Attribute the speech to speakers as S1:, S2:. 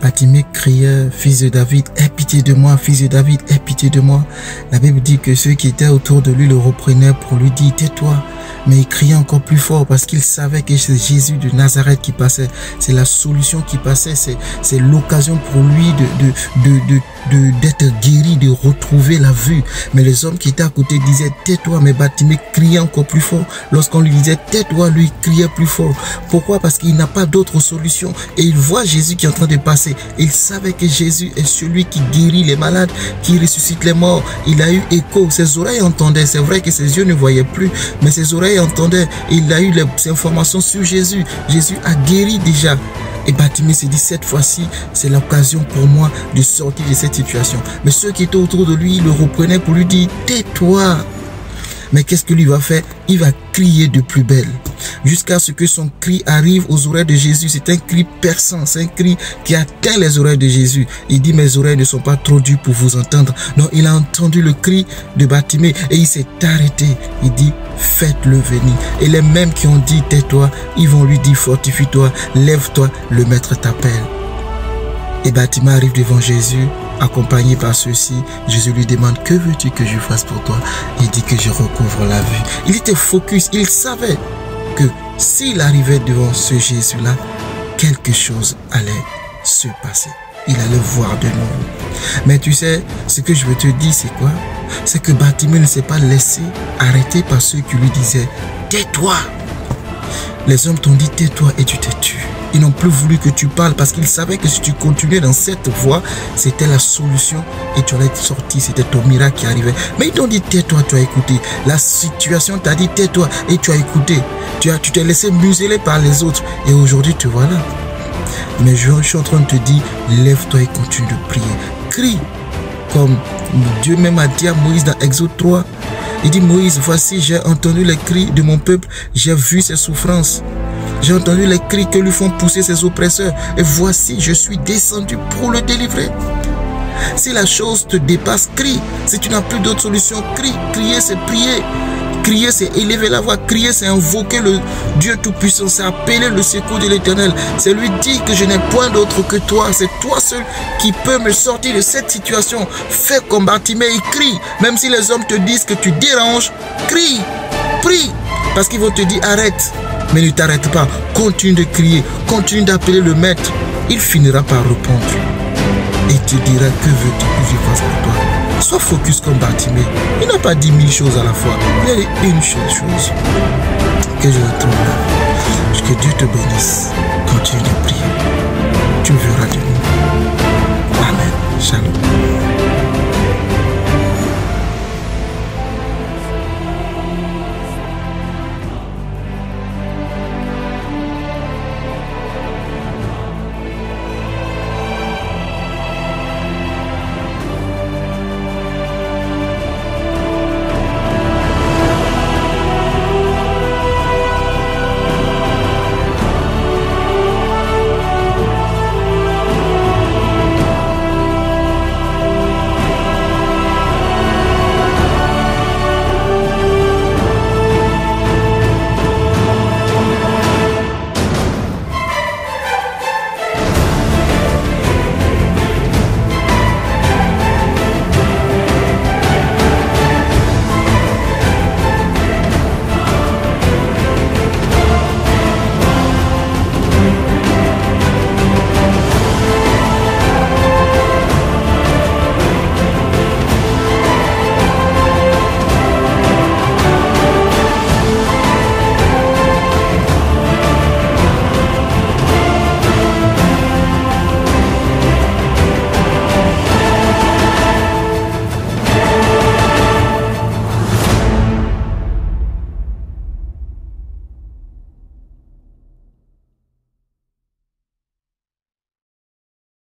S1: Bartimée criait, fils de David, aie pitié de moi, fils de David, aie pitié de moi. La Bible dit que ceux qui étaient autour de lui le reprenaient pour lui dire, tais-toi. Mais il criait encore plus fort parce qu'il savait que c'est Jésus de Nazareth qui passait. C'est la solution qui passait, c'est l'occasion pour lui d'être guéri, de retrouver la vue. Mais les hommes qui étaient à côté disaient, tais-toi, mais Bartimée criait encore plus fort. Lorsqu'on lui disait, tais-toi, lui criait plus fort. Pourquoi? Parce qu'il n'a pas d'autre solution. Et il voit Jésus qui est en train de passer. Il savait que Jésus est celui qui guérit les malades, qui ressuscite les morts. Il a eu écho, ses oreilles entendaient. C'est vrai que ses yeux ne voyaient plus, mais ses oreilles entendaient. Il a eu les informations sur Jésus. Jésus a guéri déjà. Et Bartimée s'est dit, cette fois-ci, c'est l'occasion pour moi de sortir de cette situation. Mais ceux qui étaient autour de lui, le reprenaient pour lui dire, tais-toi. Mais qu'est-ce que lui va faire? Il va crier de plus belle. Jusqu'à ce que son cri arrive aux oreilles de Jésus. C'est un cri perçant, c'est un cri qui atteint les oreilles de Jésus. Il dit, mes oreilles ne sont pas trop dures pour vous entendre. Non, il a entendu le cri de Bartimée et il s'est arrêté. Il dit, faites-le venir. Et les mêmes qui ont dit, tais-toi, ils vont lui dire, fortifie-toi, lève-toi, le maître t'appelle. Et Bartimée arrive devant Jésus, accompagné par ceux-ci. Jésus lui demande, que veux-tu que je fasse pour toi? Il dit que je recouvre la vue. Il était focus, il savait que s'il arrivait devant ce Jésus-là, quelque chose allait se passer. Il allait voir de nouveau. Mais tu sais, ce que je veux te dire, c'est quoi? C'est que Bartimée ne s'est pas laissé arrêter par ceux qui lui disaient, tais-toi. Les hommes t'ont dit, tais-toi et tu t'es tué. Ils n'ont plus voulu que tu parles parce qu'ils savaient que si tu continuais dans cette voie, c'était la solution et tu allais sortir, c'était ton miracle qui arrivait. Mais ils t'ont dit, tais-toi, tu as écouté. La situation t'a dit, tais-toi et tu as écouté. Tu t'es laissé museler par les autres et aujourd'hui te voilà. Mais je suis en train de te dire, lève-toi et continue de prier. Crie comme Dieu même a dit à Moïse dans Exode 3. Il dit, Moïse, voici, j'ai entendu les cris de mon peuple, j'ai vu ses souffrances. J'ai entendu les cris que lui font pousser ses oppresseurs. Et voici, je suis descendu pour le délivrer. Si la chose te dépasse, crie. Si tu n'as plus d'autre solution, crie. Crier, c'est prier. Crier, c'est élever la voix. Crier, c'est invoquer le Dieu Tout-Puissant. C'est appeler le secours de l'Éternel. C'est lui dire que je n'ai point d'autre que toi. C'est toi seul qui peux me sortir de cette situation. Fais comme Bartimée et crie. Même si les hommes te disent que tu déranges, crie. Prie. Parce qu'ils vont te dire arrête. Mais ne t'arrête pas, continue de crier, continue d'appeler le maître. Il finira par répondre. Et te dira, que veux-tu que je fasse pour toi? Sois focus comme Bartimée. Il n'a pas dit 1000 choses à la fois. Il a dit une seule chose. Que je retrouve là. Que Dieu te bénisse. Continue de prier. Tu verras de nous. Amen. Shalom.